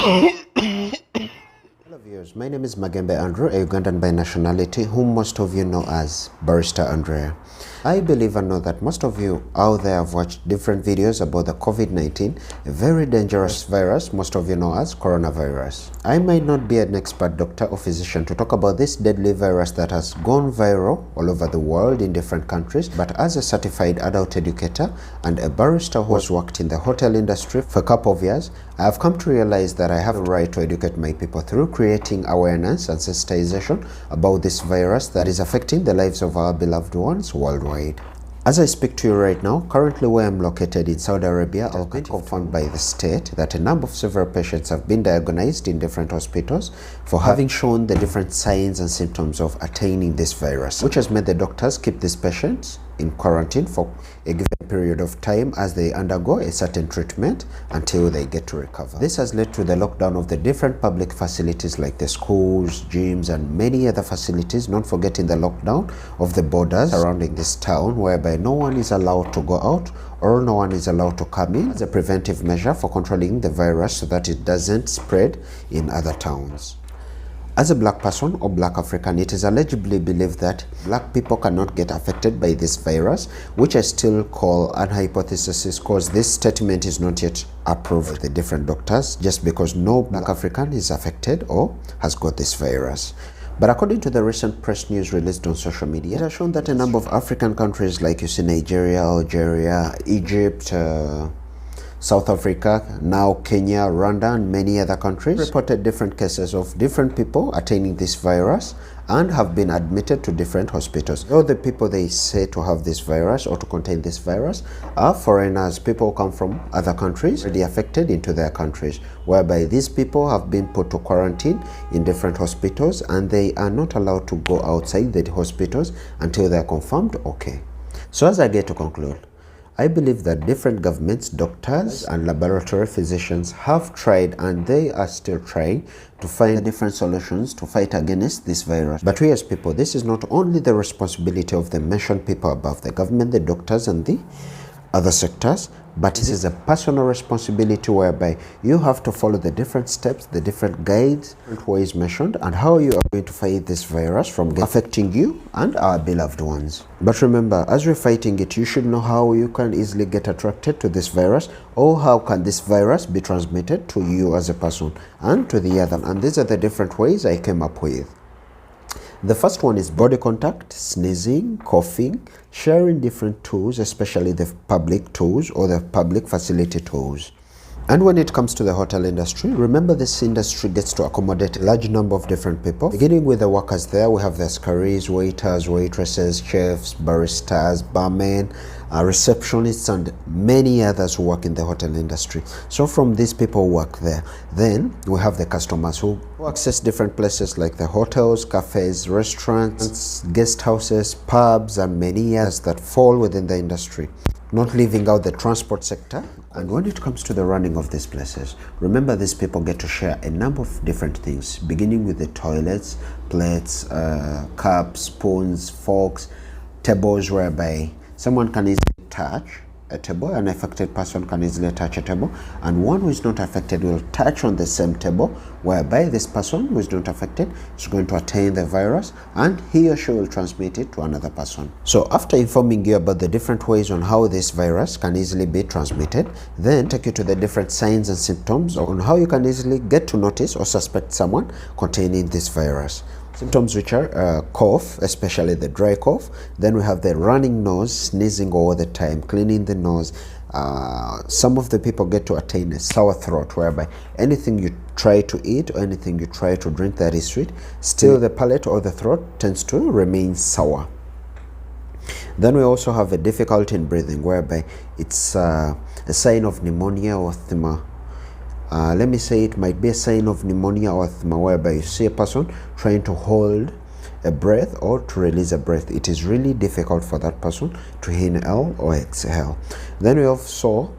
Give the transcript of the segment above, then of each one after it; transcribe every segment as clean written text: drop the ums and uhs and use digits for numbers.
Hello viewers, my name is Magembe Andrew, a Ugandan by nationality, whom most of you know as Barrister Andrea. I believe and know that most of you out there have watched different videos about the COVID-19, a very dangerous virus most of you know as coronavirus. I might not be an expert doctor or physician to talk about this deadly virus that has gone viral all over the world in different countries, but as a certified adult educator and a barrister who has worked in the hotel industry for a couple of years, I have come to realize that I have a right to educate my people through creating awareness and sensitization about this virus that is affecting the lives of our beloved ones worldwide. As I speak to you right now, currently where I'm located in Saudi Arabia, I've been confirmed by the state that a number of severe patients have been diagnosed in different hospitals for having shown the different signs and symptoms of attaining this virus, which has made the doctors keep these patients in quarantine for a given period of time as they undergo a certain treatment until they get to recover. This has led to the lockdown of the different public facilities like the schools, gyms, and many other facilities, not forgetting the lockdown of the borders surrounding this town, whereby no one is allowed to go out or no one is allowed to come in as a preventive measure for controlling the virus so that it doesn't spread in other towns. As a black person or black African, it is allegedly believed that black people cannot get affected by this virus, which I still call an hypothesis because this statement is not yet approved by the different doctors just because no black African is affected or has got this virus. But according to the recent press news released on social media, it has shown that a number of African countries like you see Nigeria, Algeria, Egypt, South Africa, now Kenya, Rwanda, and many other countries reported different cases of different people attaining this virus and have been admitted to different hospitals. All the people they say to have this virus or to contain this virus are foreigners, people who come from other countries already affected into their countries, whereby these people have been put to quarantine in different hospitals and they are not allowed to go outside the hospitals until they are confirmed okay. So as I get to conclude, I believe that different governments, doctors, and laboratory physicians have tried and they are still trying to find different solutions to fight against this virus. But we as people, this is not only the responsibility of the mentioned people above, the government, the doctors, and the other sectors, but this is a personal responsibility whereby you have to follow the different steps, the different guides, different ways mentioned, and how you are going to fight this virus from affecting you and our beloved ones. But remember, as you're fighting it, you should know how you can easily get attracted to this virus, or how can this virus be transmitted to you as a person and to the other. And these are the different ways I came up with. The first one is body contact, sneezing, coughing, sharing different tools, especially the public tools or the public facility tools. And when it comes to the hotel industry, remember this industry gets to accommodate a large number of different people. Beginning with the workers there, we have the scaries, waiters, waitresses, chefs, baristas, barmen, receptionists, and many others who work in the hotel industry. So from these people who work there, then we have the customers who access different places like the hotels, cafes, restaurants, guest houses, pubs, and many others that fall within the industry, not leaving out the transport sector. And when it comes to the running of these places, remember these people get to share a number of different things, beginning with the toilets, plates, cups, spoons, forks, tables, whereby someone can easily touch a table, an affected person can easily touch a table, and one who is not affected will touch on the same table, whereby this person who is not affected is going to attain the virus and he or she will transmit it to another person. So after informing you about the different ways on how this virus can easily be transmitted, then take you to the different signs and symptoms on how you can easily get to notice or suspect someone containing this virus. Symptoms which are cough, especially the dry cough. Then we have the running nose, sneezing all the time, cleaning the nose. Some of the people get to attain a sour throat, whereby anything you try to eat or anything you try to drink that is sweet, still the palate or the throat tends to remain sour. Then we also have a difficulty in breathing, whereby it's a sign of pneumonia or asthma. Let me say it might be a sign of pneumonia or asthma, whereby you see a person trying to hold a breath or to release a breath. It is really difficult for that person to inhale or exhale. Then we also,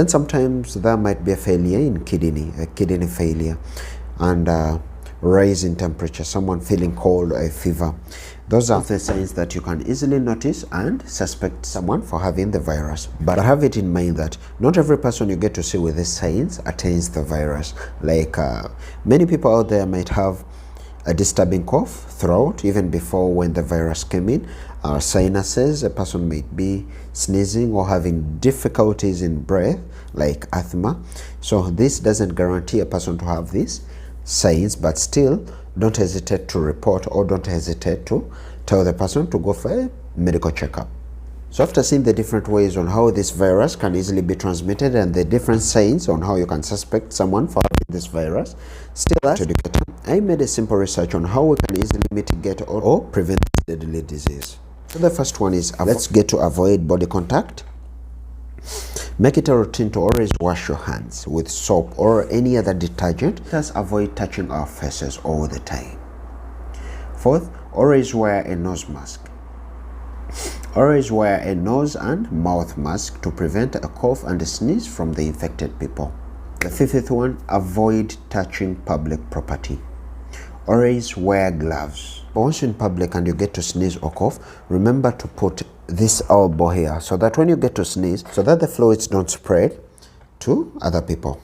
sometimes there might be a failure in a kidney failure. And rise in temperature, someone feeling cold or a fever. Those are the signs that you can easily notice and suspect someone for having the virus. But have it in mind that not every person you get to see with these signs attains the virus. Like many people out there might have a disturbing cough throughout, even before when the virus came in. Sinuses, a person might be sneezing or having difficulties in breath, like asthma. So this doesn't guarantee a person to have these signs, but still don't hesitate to report or don't hesitate to tell the person to go for a medical checkup. So after seeing the different ways on how this virus can easily be transmitted and the different signs on how you can suspect someone for having this virus, I made a simple research on how we can easily mitigate or prevent this deadly disease. So the first one is, let's get to avoid body contact. Make it a routine to always wash your hands with soap or any other detergent. Let us avoid touching our faces all the time. Fourth, always wear a nose mask. Always wear a nose and mouth mask to prevent a cough and a sneeze from the infected people. The fifth one, avoid touching public property. Always wear gloves. Once in public and you get to sneeze or cough, remember to put this elbow here so that when you get to sneeze, so that the fluids don't spread to other people.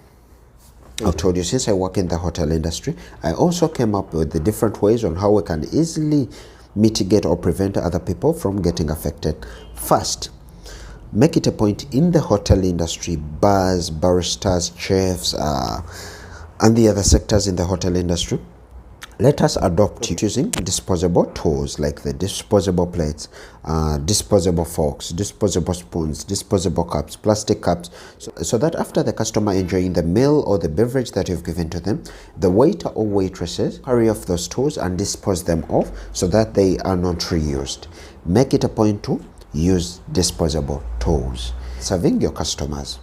I told you, since I work in the hotel industry, I also came up with the different ways on how we can easily mitigate or prevent other people from getting affected. First, make it a point in the hotel industry, bars, baristas, chefs, and the other sectors in the hotel industry. Let us adopt using disposable tools like the disposable plates, disposable forks, disposable spoons, disposable cups, plastic cups, so that after the customer enjoying the meal or the beverage that you've given to them, the waiter or waitresses carry off those tools and dispose them off so that they are not reused. Make it a point to use disposable tools serving your customers.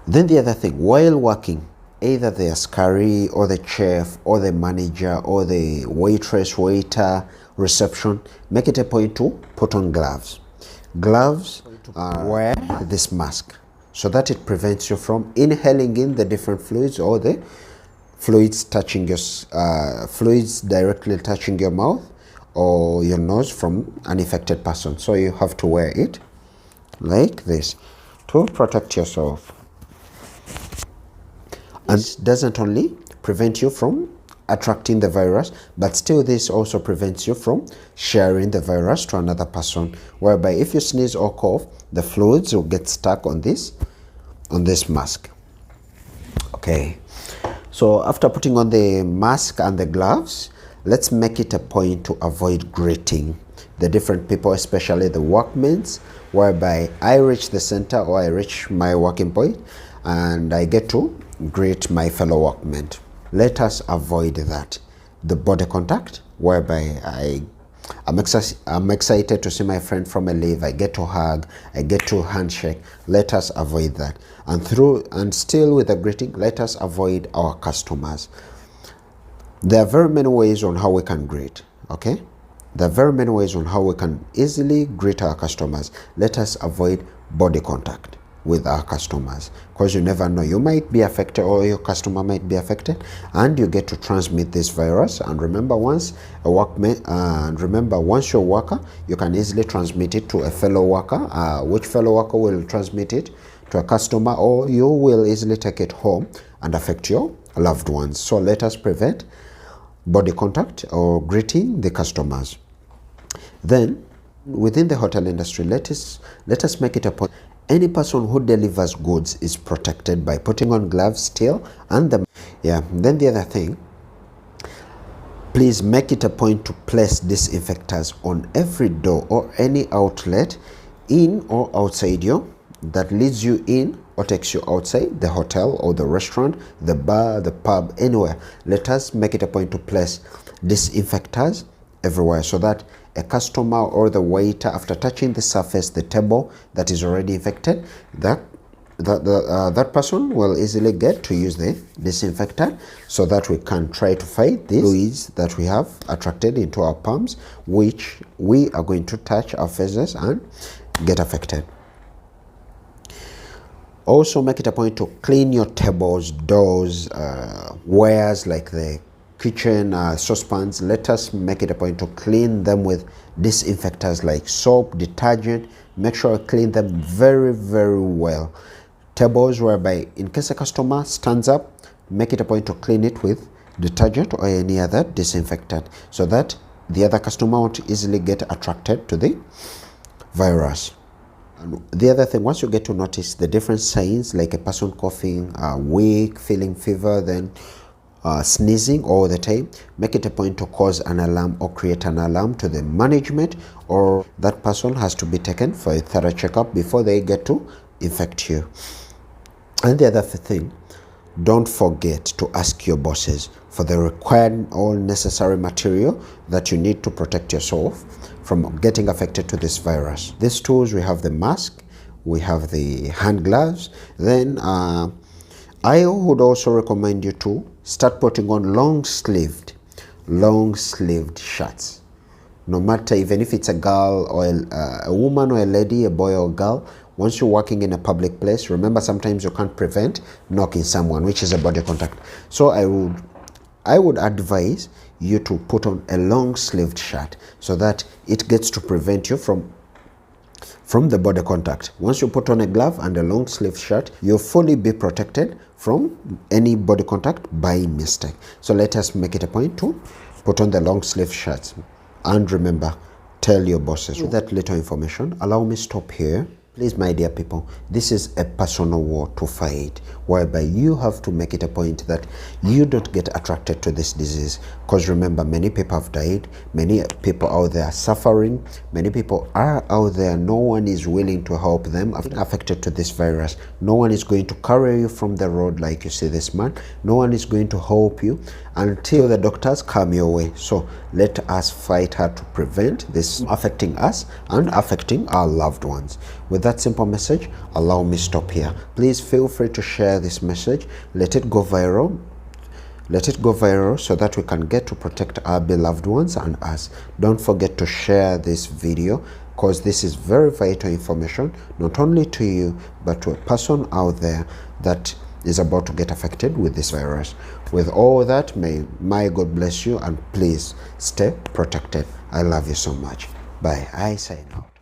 Then the other thing, while working, either the askari or the chef or the manager or the waitress, waiter, reception, make it a point to put on gloves. Gloves wear this mask so that it prevents you from inhaling in the different fluids or the fluids touching your fluids directly touching your mouth or your nose from an infected person. So you have to wear it like this to protect yourself. And it doesn't only prevent you from attracting the virus, but still this also prevents you from sharing the virus to another person, whereby if you sneeze or cough, the fluids will get stuck on this mask. Okay, so after putting on the mask and the gloves, let's make it a point to avoid greeting the different people, especially the workmen, whereby I reach the center or I reach my working point and I get to greet my fellow workmen. Let us avoid that. The body contact, whereby I'm excited to see my friend from a leave, I get to hug, I get to handshake. Let us avoid that. And still with the greeting, let us avoid our customers. There are very many ways on how we can greet, okay? There are very many ways on how we can easily greet our customers. Let us avoid body contact with our customers, because you never know, you might be affected or your customer might be affected and you get to transmit this virus. And remember, once you're a worker, you can easily transmit it to a fellow worker, which fellow worker will transmit it to a customer, or you will easily take it home and affect your loved ones. So let us prevent body contact or greeting the customers. Then within the hotel industry, let us make it a point, any person who delivers goods is protected by putting on gloves still. And then the other thing, please make it a point to place disinfectors on every door or any outlet in or outside you that leads you in or takes you outside the hotel or the restaurant, the bar, the pub, anywhere. Let us make it a point to place disinfectors everywhere so that a customer or the waiter, after touching the surface, the table that is already infected, that person will easily get to use the disinfectant so that we can try to fight these fluids that we have attracted into our palms, which we are going to touch our faces and get affected. Also make it a point to clean your tables, doors, wares like the kitchen saucepans, let us make it a point to clean them with disinfectors like soap, detergent. Make sure you clean them very, very well. Tables, whereby in case a customer stands up, make it a point to clean it with detergent or any other disinfectant, so that the other customer won't easily get attracted to the virus. And the other thing, once you get to notice the different signs, like a person coughing, weak, feeling fever, then sneezing all the time, make it a point to cause an alarm or create an alarm to the management, or that person has to be taken for a thorough checkup before they get to infect you. And the other thing, don't forget to ask your bosses for the required all necessary material that you need to protect yourself from getting affected to this virus. These tools, we have the mask, we have the hand gloves. Then I would also recommend you to start putting on long-sleeved shirts. No matter, even if it's a girl or a woman or a lady, a boy or a girl, once you're working in a public place, remember sometimes you can't prevent knocking someone, which is a body contact. So I would advise you to put on a long-sleeved shirt so that it gets to prevent you from the body contact. Once you put on a glove and a long-sleeved shirt, you'll fully be protected from any body contact by mistake. So let us make it a point to put on the long-sleeved shirts. And remember, tell your bosses. With that little information, allow me stop here. Please, my dear people, this is a personal war to fight, whereby you have to make it a point that you don't get attracted to this disease. Because remember, many people have died, many people out there are suffering, many people are out there, no one is willing to help them affected to this virus. No one is going to carry you from the road like you see this man. No one is going to help you until the doctors come your way. So let us fight hard to prevent this affecting us and affecting our loved ones. With that simple message, allow me stop here. Please feel free to share this message. Let it go viral. Let it go viral so that we can get to protect our beloved ones and us. Don't forget to share this video, because this is very vital information, not only to you, but to a person out there that is about to get affected with this virus. With all that, may my God bless you, and please stay protected. I love you so much. Bye. I sign out.